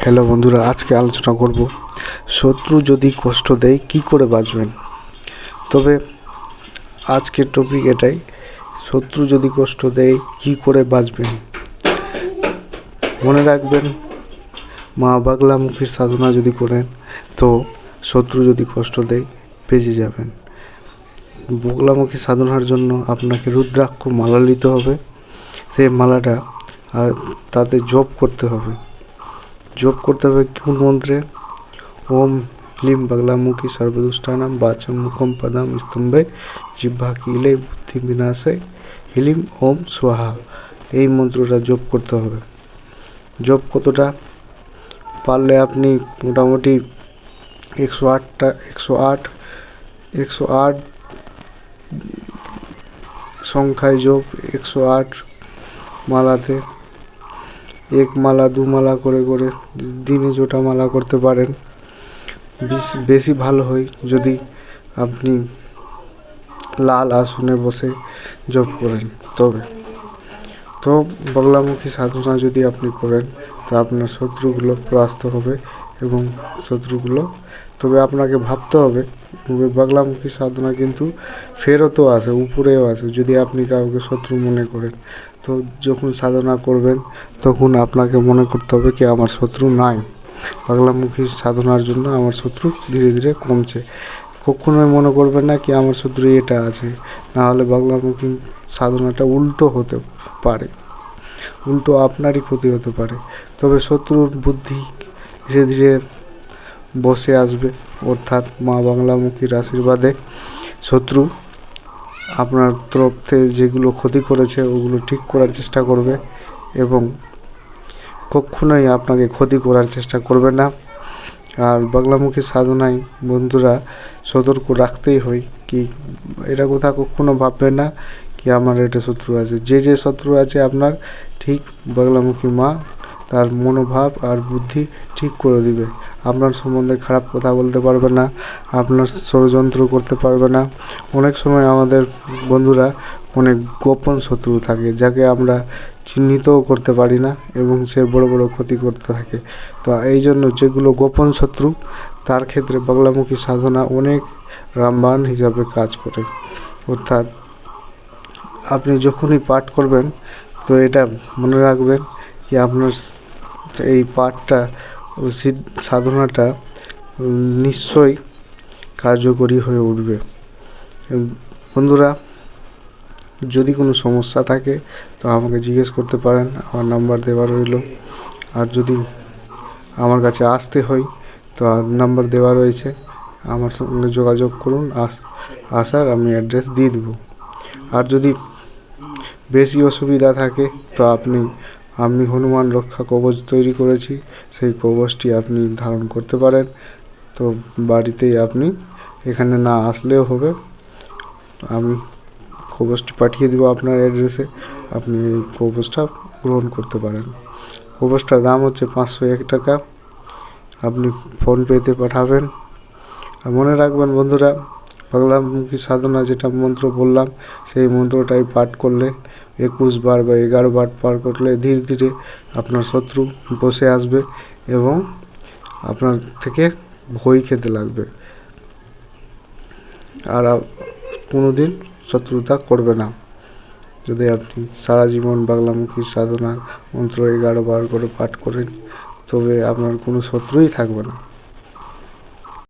Hello বন্ধুরা, আজকে আলোচনা করব শত্রু যদি কষ্ট দেয় কি করে বাঁচবেন। তবে আজকের টপিক এটাই, শত্রু যদি কষ্ট দেয় কি করে বাঁচবেন। মনে রাখবেন, মা বাগলামুখীর সাধনা যদি করেন তো শত্রু যদি কষ্ট দেয় বেঁচে যাবেন। বাগলামুখী সাধনার জন্য আপনাকে রুদ্রাক্ষ মালা নিতে হবে। সেই মালাটা তাতে জপ করতে হবে। কোন মন্ত্রে? ওম হ্লিম বাগলামুখী সর্বদুষ্টানাম বাচম মুখম পদম স্তম্ভে জিহ্বা কিলে বুদ্ধি বিনাশে হ্লিম ওম স্বাহা। এই মন্ত্রটা জপ করতে হবে। জপ কতটা পারলে আপনি মোটামুটি 108 সংখ্যায় জপ, 108 মালাতে এক মালা দু মালা করে করে দিনে জোটা মালা করতে পারেন। বেশি ভালো হয় যদি আপনি লাল আসনে বসে জপ করেন। তো বাগলামুখী সাধনা যদি আপনি করেন তো আপনার শত্রুগুলো পরাস্ত হবে এবং তবে আপনাকে ভাবতে হবে বাগলামুখী সাধনা কিন্তু ফেরতও আসে, উপরেও আসে যদি আপনি কাউকে শত্রু মনে করেন। তো যখন সাধনা করবেন তখন আপনাকে মনে করতে হবে কি আমার শত্রু নাই। বাগলামুখী সাধনার জন্য আমার শত্রু ধীরে ধীরে কমছে। কখনোই মনে করবেন না কি আমার শত্রু এটা আছে, নাহলে বাগলামুখী সাধনাটা উল্টো হতে পারে, উল্টো আপনারই ক্ষতি হতে পারে। তবে শত্রুর বুদ্ধি ধীরে ধীরে বসে আসবে, অর্থাৎ মা বাংলামুখীর আশীর্বাদে শত্রু আপনার তরফ থেকে যেগুলো ক্ষতি করেছে ওগুলো ঠিক করার চেষ্টা করবে এবং কখনোই আপনাকে ক্ষতি করার চেষ্টা করবে না। আর বাগলামুখী সাধনায় বন্ধুরা সতর্ক রাখতেই হয় কি এটা কথা কখনো ভাববেন না কি আমার এটা শত্রু আছে। যে শত্রু আছে আপনার, ঠিক বাগলামুখী মা তার মনোভাব আর বুদ্ধি ঠিক করে দিবে। আপনার সম্বন্ধে খারাপ কথা বলতে পারবে না, আপনার ষড়যন্ত্র করতে পারবে না। অনেক সময় আমাদের বন্ধুরা অনেক গোপন শত্রু থাকে যাকে আমরা চিহ্নিতও করতে পারি না এবং সে বড় বড় ক্ষতি করতে থাকে। তো এই জন্য যেগুলো গোপন শত্রু তার ক্ষেত্রে বাগলামুখী সাধনা অনেক রামবাণ হিসাবে কাজ করে। অর্থাৎ আপনি যখনই পাঠ করবেন তো এটা মনে রাখবেন কি আপনার এই পাঠটা সাধনাটা নিশ্চয়ই কার্যকরী হয়ে উঠবে। বন্ধুরা, যদি কোনো সমস্যা থাকে তো আমাকে জিজ্ঞেস করতে পারেন, আমার নাম্বার দেওয়া রইল। আর যদি আমার কাছে আসতে হয় তো নাম্বার দেওয়া রয়েছে, আমার সঙ্গে যোগাযোগ করুন। আসার আমি অ্যাড্রেস দিয়ে দেবো। আর যদি বেশি অসুবিধা থাকে তো আমি হনুমান রক্ষা কবচ তৈরি করেছি, সেই কবচটি আপনি ধারণ করতে পারেন। তো বাড়িতেই আপনি এখানে না আসলেও হবে, আমি কবচটি পাঠিয়ে দেবো আপনার অ্যাড্রেসে, আপনি এই কবচটা গ্রহণ করতে পারেন। কবচটার দাম হচ্ছে 501 টাকা, আপনি ফোনপেতে পাঠাবেন। আর মনে রাখবেন বন্ধুরা, বাগলামুখী সাধনা যেটা মন্ত্র বললাম সেই মন্ত্রটাই পাঠ করলে 21 বার বা 11 বার পাঠ করলে ধীরে ধীরে আপনার শত্রু বসে আসবে এবং আপনার থেকে ভয় খেতে লাগবে আর কোনোদিন শত্রুতা করবে না। যদি আপনি সারা জীবন বাগলামুখী সাধনার মন্ত্র 11 বার করে পাঠ করেন তবে আপনার কোনো শত্রুই থাকবে না।